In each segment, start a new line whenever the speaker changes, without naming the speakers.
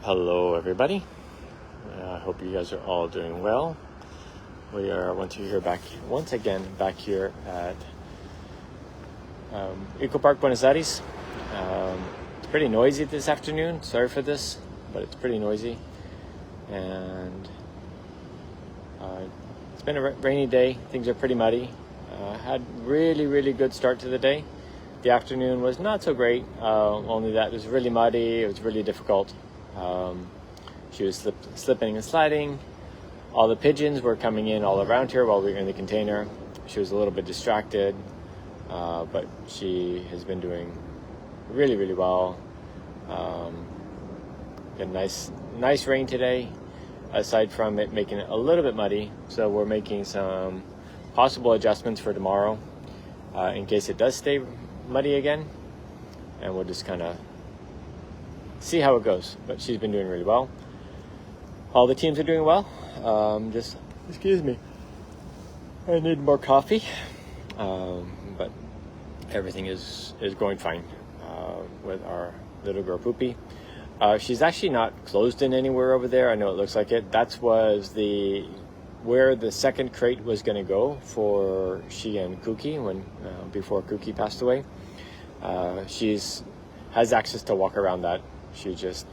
Hello everybody, I hope you guys are all doing well. We are once again back here at Eco Park Buenos Aires. It's pretty noisy this afternoon, sorry for this, but it's pretty noisy, and it's been a rainy day. Things are pretty muddy. Had really good start to the day. The afternoon was not so great, only that it was really muddy. It was really difficult. She was slipping and sliding. All the pigeons were coming in all around here while we were in the container. She was a little bit distracted, but she has been doing really well. Got nice rain today, aside from it making it a little bit muddy. So we're making some possible adjustments for tomorrow in case it does stay muddy again, and we'll just kind of see how it goes. But she's been doing really well. All the teams are doing well. Excuse me, I need more coffee, but everything is going fine with our little girl Poopy. She's actually not closed in anywhere over there. I know it looks like it. That was where the second crate was going to go for she and Cookie before Cookie passed away. Has access to walk around that. She's just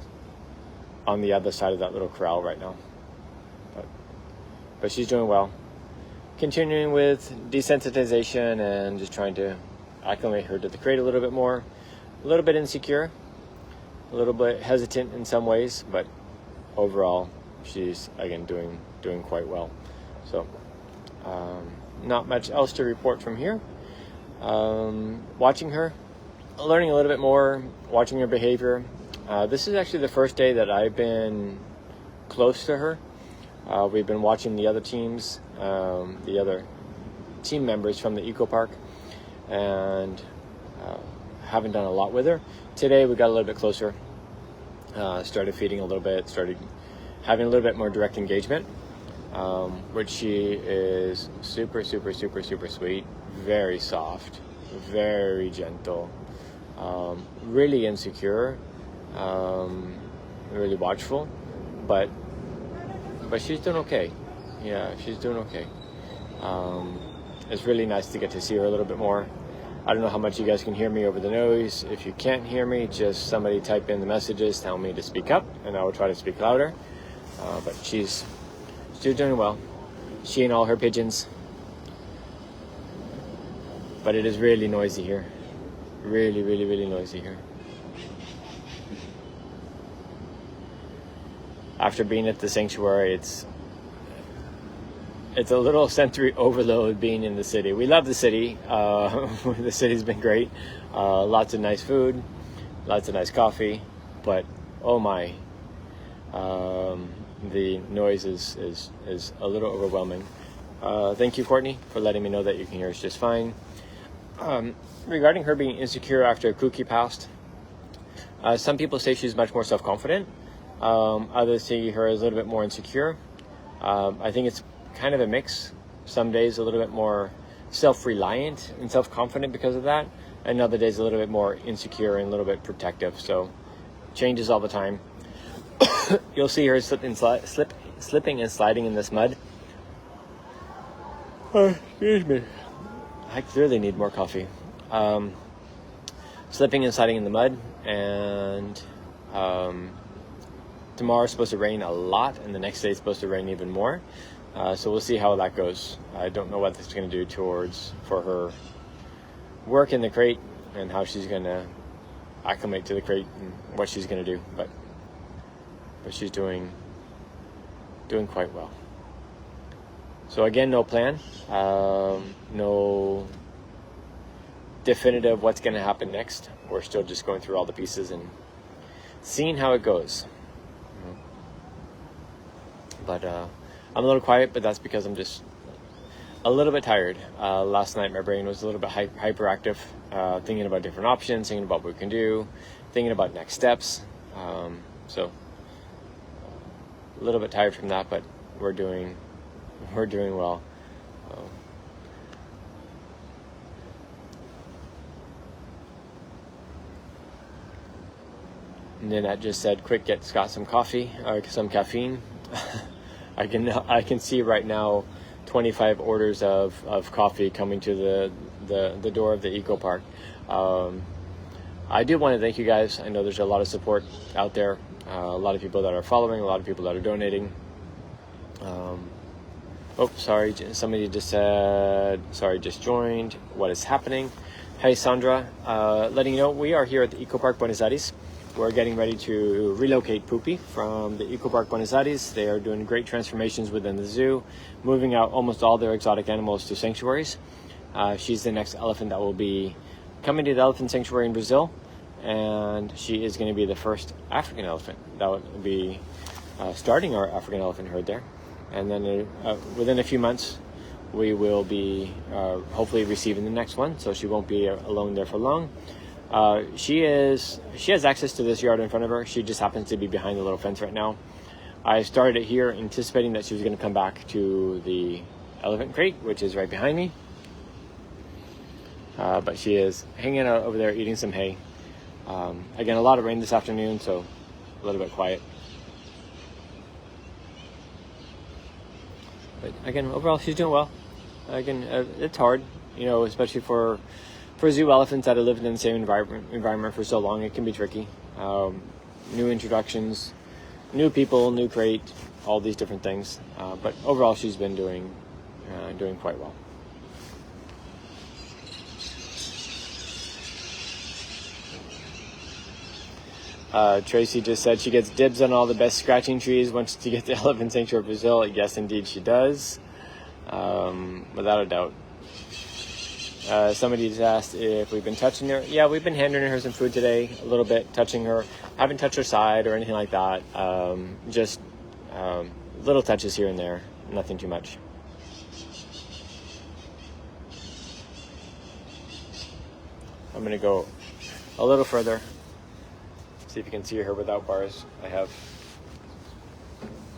on the other side of that little corral right now. But she's doing well. Continuing with desensitization and just trying to acclimate her to the crate a little bit more. A little bit insecure, a little bit hesitant in some ways, but overall she's again doing quite well. So not much else to report from here. Watching her, learning a little bit more, watching her behavior. This is actually the first day that I've been close to her. We've been watching the other teams, the other team members from the Eco Park, and haven't done a lot with her. Today we got a little bit closer, started feeding a little bit, started having a little bit more direct engagement, which she is super sweet, very soft, very gentle, really insecure, really watchful, but she's doing okay. Yeah, she's doing okay. It's really nice to get to see her a little bit more. I don't know how much you guys can hear me over the noise. If you can't hear me, just somebody type in the messages, tell me to speak up, and I will try to speak louder. But she's doing well. She and all her pigeons. But it is really noisy here. Really noisy here. After being at the sanctuary, it's a little sensory overload being in the city. We love the city. The city's been great. Lots of nice food, lots of nice coffee, but oh my, the noise is a little overwhelming. Thank you, Courtney, for letting me know that you can hear us just fine. Regarding her being insecure after Cookie passed, some people say she's much more self-confident. Others see her as a little bit more insecure. I think it's kind of a mix. Some days a little bit more self-reliant and self-confident because of that, and other days a little bit more insecure and a little bit protective. So changes all the time. You'll see her slipping and sliding in this mud. Excuse me. I clearly need more coffee. Slipping and sliding in the mud, and tomorrow's supposed to rain a lot, and the next day is supposed to rain even more. So we'll see how that goes. I don't know what this is going to do for her work in the crate and how she's going to acclimate to the crate and what she's going to do. But she's doing quite well. So again, no plan, no definitive what's going to happen next. We're still just going through all the pieces and seeing how it goes. But I'm a little quiet, but that's because I'm just a little bit tired. Last night my brain was a little bit hyperactive, thinking about different options, thinking about what we can do, thinking about next steps. So a little bit tired from that, but we're doing well. Nanette just said, quick, get Scott some coffee, or some caffeine. I can see right now 25 orders of coffee coming to the door of the eco park. I do want to thank you guys. I know there's a lot of support out there, a lot of people that are following, a lot of people that are donating. Sorry, somebody just said, sorry, just joined. What is happening? Hey, Sandra, letting you know we are here at the Eco Park Buenos Aires. We're getting ready to relocate Poopy from the Eco Park Buenos Aires. They are doing great transformations within the zoo, moving out almost all their exotic animals to sanctuaries. She's the next elephant that will be coming to the elephant sanctuary in Brazil, and she is going to be the first African elephant that would be starting our African elephant herd there. And then within a few months, we will be hopefully receiving the next one, so she won't be alone there for long. She has access to this yard in front of her. She just happens to be behind the little fence right now. I started it here anticipating that she was going to come back to the elephant crate, which is right behind me. But she is hanging out over there eating some hay. Again, a lot of rain this afternoon, so a little bit quiet. But again, overall, she's doing well. Again, it's hard, especially for zoo elephants that have lived in the same environment for so long. It can be tricky. New introductions, new people, new crate, all these different things. But overall, she's been doing quite well. Tracy just said she gets dibs on all the best scratching trees once she gets to Elephant Sanctuary Brazil. Yes, indeed, she does. Without a doubt. Somebody just asked if we've been touching her. Yeah, we've been handing her some food today, a little bit, touching her. Haven't touched her side or anything like that. Just little touches here and there, nothing too much. I'm going to go a little further. See if you can see her without bars. I have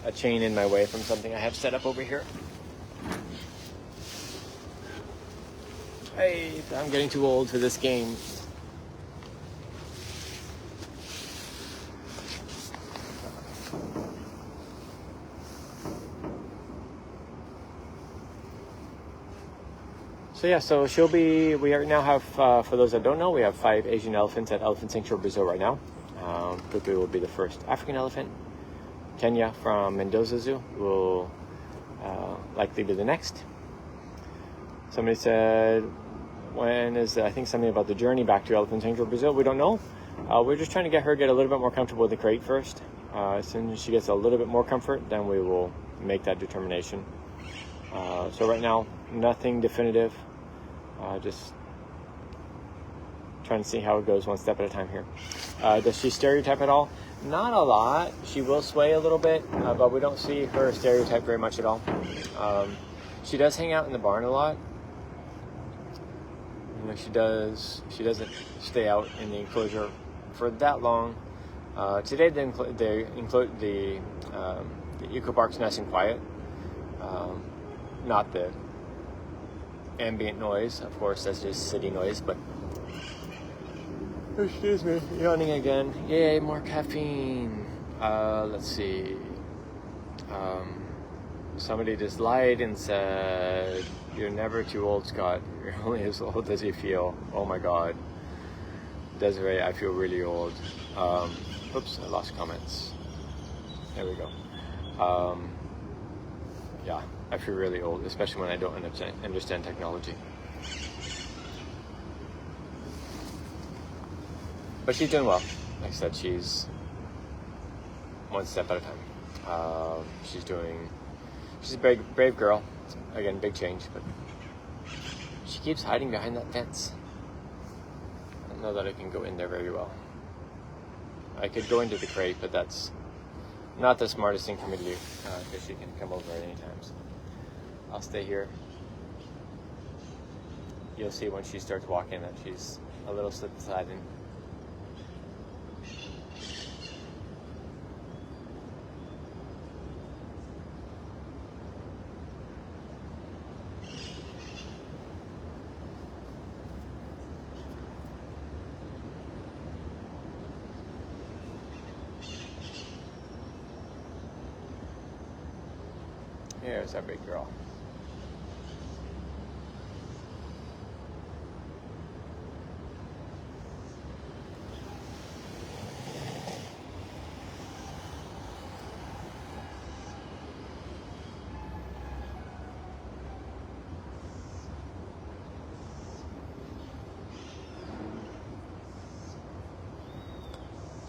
a chain in my way from something I have set up over here. Hey, I'm getting too old for this game. So we now have, for those that don't know, we have 5 Asian elephants at Elephant Sanctuary Brazil right now. Poopy will be the first African elephant. Kenya from Mendoza Zoo will likely be the next. Somebody said, when is, I think something about the journey back to Elephant Sanctuary Brazil. We don't know. We're just trying to get her get a little bit more comfortable with the crate first. As soon as she gets a little bit more comfort, then we will make that determination. So right now, nothing definitive. Just trying to see how it goes one step at a time here. Does she stereotype at all? Not a lot. She will sway a little bit, but we don't see her stereotype very much at all. She does hang out in the barn a lot. She doesn't stay out in the enclosure for that long. Today the eco park's nice and quiet. Not the ambient noise, of course, that's just city noise, but excuse me, yawning again. Yay, more caffeine. Let's see. Somebody just lied and said, "You're never too old, Scott. You're only as old as you feel." Oh my God. Desiree, I feel really old. Oops, I lost comments. There we go. Yeah, I feel really old, especially when I don't understand technology. But she's doing well. Like I said, she's one step at a time. She's a brave girl. Again, big change, but she keeps hiding behind that fence. I don't know that I can go in there very well. I could go into the crate, but that's not the smartest thing for me to do, because she can come over at any time. So I'll stay here. You'll see when she starts walking that she's a little slip-sliding. Here's our big girl.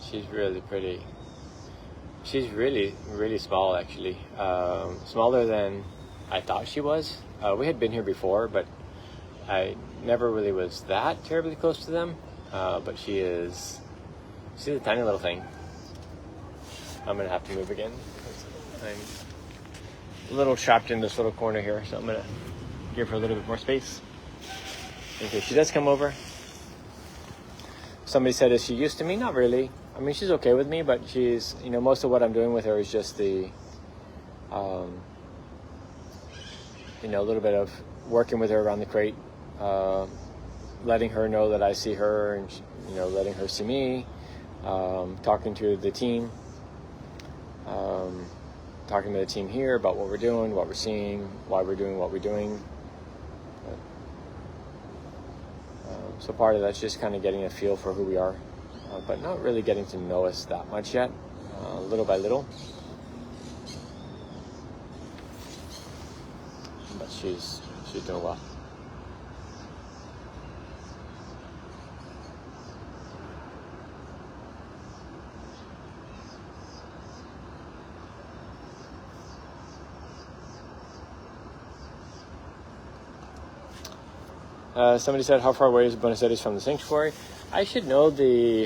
She's really pretty. She's really, really small, actually. Smaller than I thought she was. We had been here before, but I never really was that terribly close to them. But she's a tiny little thing. I'm gonna have to move again. I'm a little trapped in this little corner here, so I'm gonna give her a little bit more space in case she does come over. Somebody said, is she used to me? Not really. I mean, she's okay with me, but she's, most of what I'm doing with her is just the, a little bit of working with her around the crate, letting her know that I see her and, letting her see me, talking to the team, talking to the team here about what we're doing, what we're seeing, why we're doing what we're doing. So part of that's just kind of getting a feel for who we are, but not really getting to know us that much yet, little by little. But she's doing well. Somebody said, how far away is Buenos Aires from the sanctuary? I should know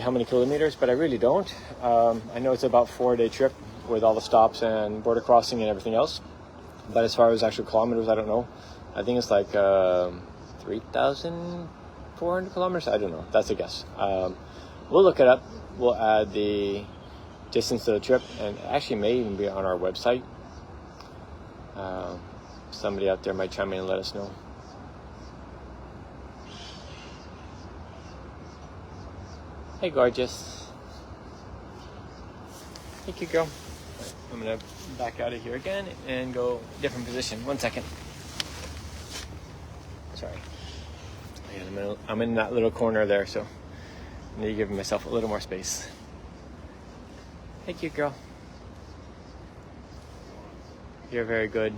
how many kilometers, but I really don't. I know it's about 4-day trip with all the stops and border crossing and everything else. But as far as actual kilometers, I don't know. I think it's like 3,400 kilometers. I don't know. That's a guess. We'll look it up. We'll add the distance to the trip, and actually may even be on our website. Somebody out there might chime in and let us know. Hey, gorgeous. Thank you, girl. I'm gonna back out of here again and go different position. 1 second. Sorry. I'm in that little corner there, so I need to give myself a little more space. Thank you, girl. You're very good.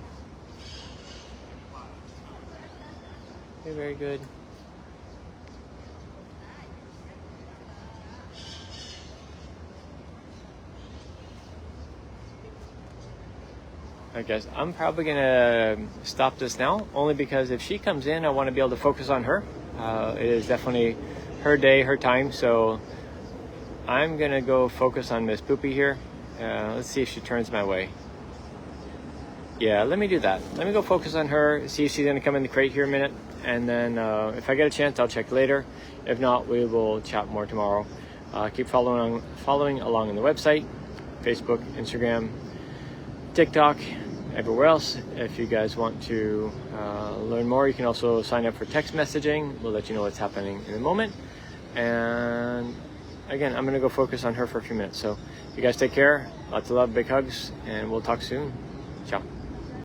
You're very good. Alright guys, I'm probably gonna stop this now, only because if she comes in, I want to be able to focus on her. It is definitely her day, her time, so I'm gonna go focus on Miss Poopy here. Let's see if she turns my way. Yeah, let me do that. Let me go focus on her, see if she's gonna come in the crate here a minute, and then if I get a chance, I'll check later. If not, we will chat more tomorrow. Keep following along on the website, Facebook, Instagram, TikTok, everywhere else. If you guys want to learn more, you can also sign up for text messaging. We'll let you know what's happening in a moment. And again, I'm gonna go focus on her for a few minutes. So you guys take care, lots of love, big hugs, and we'll talk soon. Ciao.